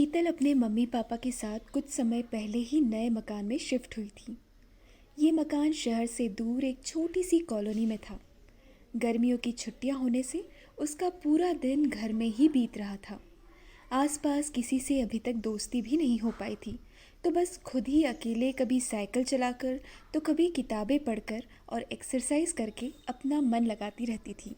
शीतल अपने mummy papa के साथ कुछ समय पहले ही नए मकान में शिफ्ट हुई थी। ये मकान शहर से दूर एक छोटी सी कॉलोनी में था। गर्मियों की छुट्टियां होने से उसका पूरा दिन घर में ही बीत रहा था। आसपास किसी से अभी तक दोस्ती भी नहीं हो पाई थी, तो बस खुद ही अकेले कभी साइकिल चलाकर तो कभी किताबें पढ़कर और एक्सरसाइज करके अपना मन लगाती रहती थी।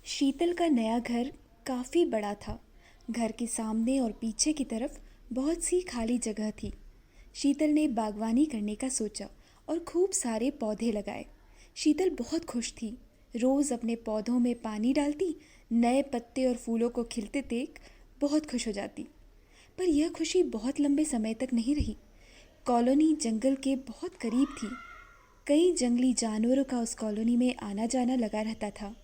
शीतल का नया घर काफ़ी बड़ा था। घर के सामने और पीछे की तरफ बहुत सी खाली जगह थी। शीतल ने बागवानी करने का सोचा और खूब सारे पौधे लगाए। शीतल बहुत खुश थी। रोज़ अपने पौधों में पानी डालती, नए पत्ते और फूलों को खिलते देख बहुत खुश हो जाती। पर यह खुशी बहुत लंबे समय तक नहीं रही। कॉलोनी जंगल के बहुत करीब थी। कई जंगली जानवरों का उस कॉलोनी में आना जाना लगा रहता था।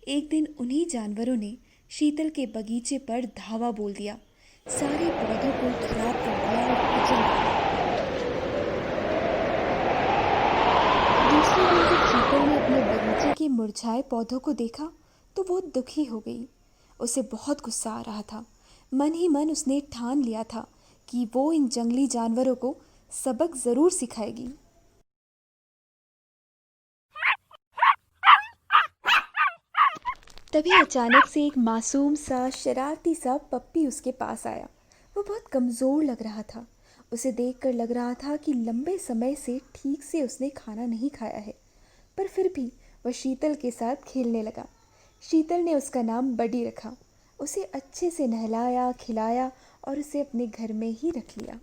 एक दिन उन्हीं जानवरों ने शीतल के बगीचे पर धावा बोल दिया, सारे पौधों को खराब कर दिया और कुचल दिया। दूसरे दिन जब शीतल ने अपने बगीचे के मुरझाए पौधों को देखा तो वो दुखी हो गई। उसे बहुत गुस्सा आ रहा था। मन ही मन उसने ठान लिया था कि वो इन जंगली जानवरों को सबक ज़रूर सिखाएगी। तभी अचानक से एक मासूम सा शरारती सा पप्पी उसके पास आया। वो बहुत कमज़ोर लग रहा था। उसे देखकर लग रहा था कि लंबे समय से ठीक से उसने खाना नहीं खाया है, पर फिर भी वह शीतल के साथ खेलने लगा। शीतल ने उसका नाम बडी रखा। उसे अच्छे से नहलाया, खिलाया और उसे अपने घर में ही रख लिया।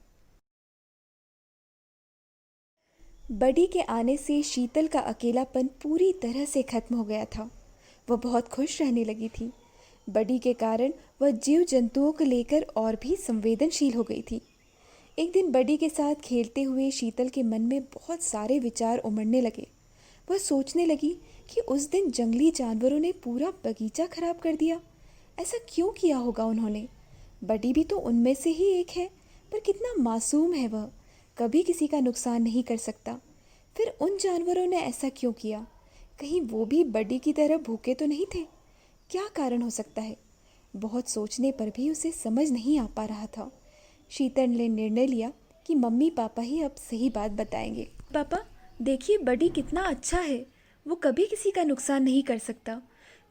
बडी के आने से शीतल का अकेलापन पूरी तरह से खत्म हो गया था। वह बहुत खुश रहने लगी थी। बडी के कारण वह जीव जंतुओं को लेकर और भी संवेदनशील हो गई थी। एक दिन बडी के साथ खेलते हुए शीतल के मन में बहुत सारे विचार उमड़ने लगे। वह सोचने लगी कि उस दिन जंगली जानवरों ने पूरा बगीचा खराब कर दिया। ऐसा क्यों किया होगा उन्होंने? बडी भी तो उनमें से ही एक है, पर कितना मासूम है वह, कभी किसी का नुकसान नहीं कर सकता। फिर उन जानवरों ने ऐसा क्यों किया? कहीं वो भी बडी की तरह भूखे तो नहीं थे? क्या कारण हो सकता है? बहुत सोचने पर भी उसे समझ नहीं आ पा रहा था। शीतल ने निर्णय लिया कि मम्मी पापा ही अब सही बात बताएंगे। पापा, देखिए बडी कितना अच्छा है। वो कभी किसी का नुकसान नहीं कर सकता।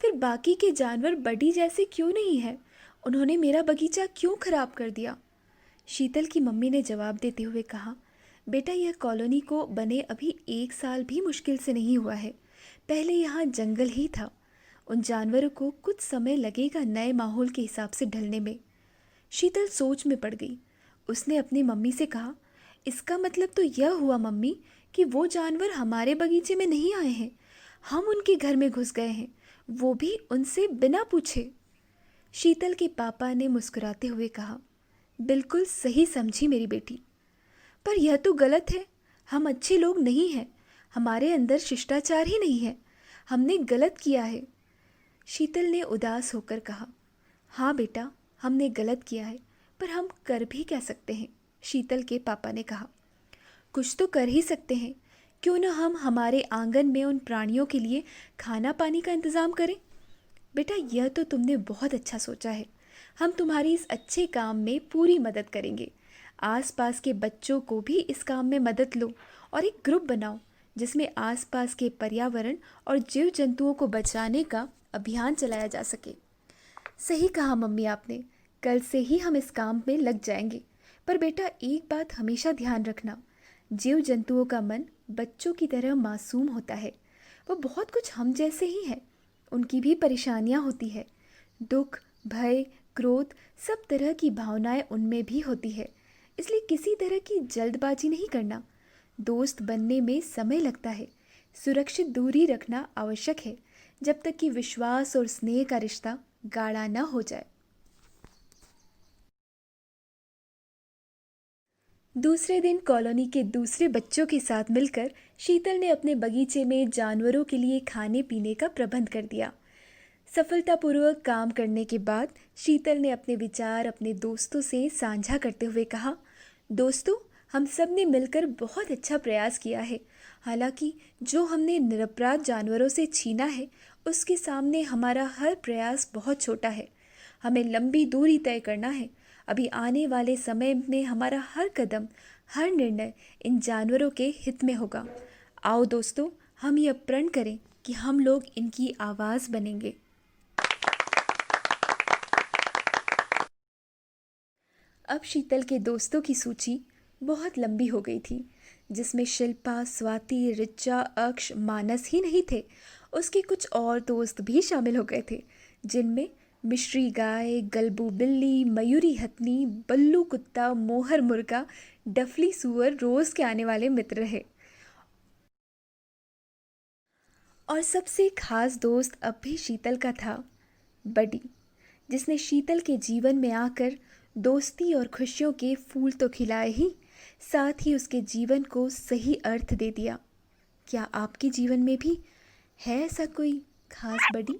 फिर बाकी के जानवर बडी जैसे क्यों नहीं है? उन्होंने मेरा बगीचा क्यों खराब कर दिया? शीतल की मम्मी ने जवाब देते हुए कहा, बेटा, यह कॉलोनी को बने अभी 1 साल भी मुश्किल से नहीं हुआ है। पहले यहाँ जंगल ही था। उन जानवरों को कुछ समय लगेगा नए माहौल के हिसाब से ढलने में। शीतल सोच में पड़ गई। उसने अपनी मम्मी से कहा, इसका मतलब तो यह हुआ मम्मी कि वो जानवर हमारे बगीचे में नहीं आए हैं। हम उनके घर में घुस गए हैं, वो भी उनसे बिना पूछे। शीतल के पापा ने मुस्कुराते हुए कहा, बिल्कुल सही समझी मेरी बेटी, पर यह तो गलत है। हम अच्छे लोग नहीं हैं। हमारे अंदर शिष्टाचार ही नहीं है। हमने गलत किया है। शीतल ने उदास होकर कहा, हाँ बेटा, हमने गलत किया है, पर हम कर भी क्या सकते हैं? शीतल के पापा ने कहा, कुछ तो कर ही सकते हैं। क्यों न हम हमारे आंगन में उन प्राणियों के लिए खाना पानी का इंतज़ाम करें? बेटा, यह तो तुमने बहुत अच्छा सोचा है। हम तुम्हारी इस अच्छे काम में पूरी मदद करेंगे। आसपास के बच्चों को भी इस काम में मदद लो और एक ग्रुप बनाओ जिसमें आसपास के पर्यावरण और जीव जंतुओं को बचाने का अभियान चलाया जा सके। सही कहा मम्मी आपने। कल से ही हम इस काम में लग जाएंगे। पर बेटा, एक बात हमेशा ध्यान रखना, जीव जंतुओं का मन बच्चों की तरह मासूम होता है। वो बहुत कुछ हम जैसे ही हैं। उनकी भी परेशानियां होती है। दुख, भय, क्रोध, सब तरह की भावनाएं उनमें भी होती है। इसलिए किसी तरह की जल्दबाजी नहीं करना। दोस्त बनने में समय लगता है। सुरक्षित दूरी रखना आवश्यक है, जब तक कि विश्वास और स्नेह का रिश्ता गाढ़ा न हो जाए। दूसरे दिन कॉलोनी के दूसरे बच्चों के साथ मिलकर शीतल ने अपने बगीचे में जानवरों के लिए खाने पीने का प्रबंध कर दिया। सफलतापूर्वक काम करने के बाद शीतल ने अपने विचार अपने दोस्तों से साझा करते हुए कहा, दोस्तों, हम सब ने मिलकर बहुत अच्छा प्रयास किया है। हालांकि जो हमने निरपराध जानवरों से छीना है, उसके सामने हमारा हर प्रयास बहुत छोटा है। हमें लंबी दूरी तय करना है। अभी आने वाले समय में हमारा हर कदम, हर निर्णय इन जानवरों के हित में होगा। आओ दोस्तों, हम ये प्रण करें कि हम लोग इनकी आवाज़ बनेंगे। अब शीतल के दोस्तों की सूची बहुत लंबी हो गई थी, जिसमें शिल्पा, स्वाति, ऋचा, अक्ष, मानस ही नहीं थे, उसके कुछ और दोस्त भी शामिल हो गए थे, जिनमें मिश्री गाय, गलबू बिल्ली, मयूरी हथनी, बल्लू कुत्ता, मोहर मुर्गा, डफली सुअर रोज के आने वाले मित्र रहे। और सबसे खास दोस्त अब भी शीतल का था, बडी, जिसने शीतल के जीवन में आकर दोस्ती और खुशियों के फूल तो खिलाए ही, साथ ही उसके जीवन को सही अर्थ दे दिया। क्या आपके जीवन में भी है ऐसा कोई खास बडी?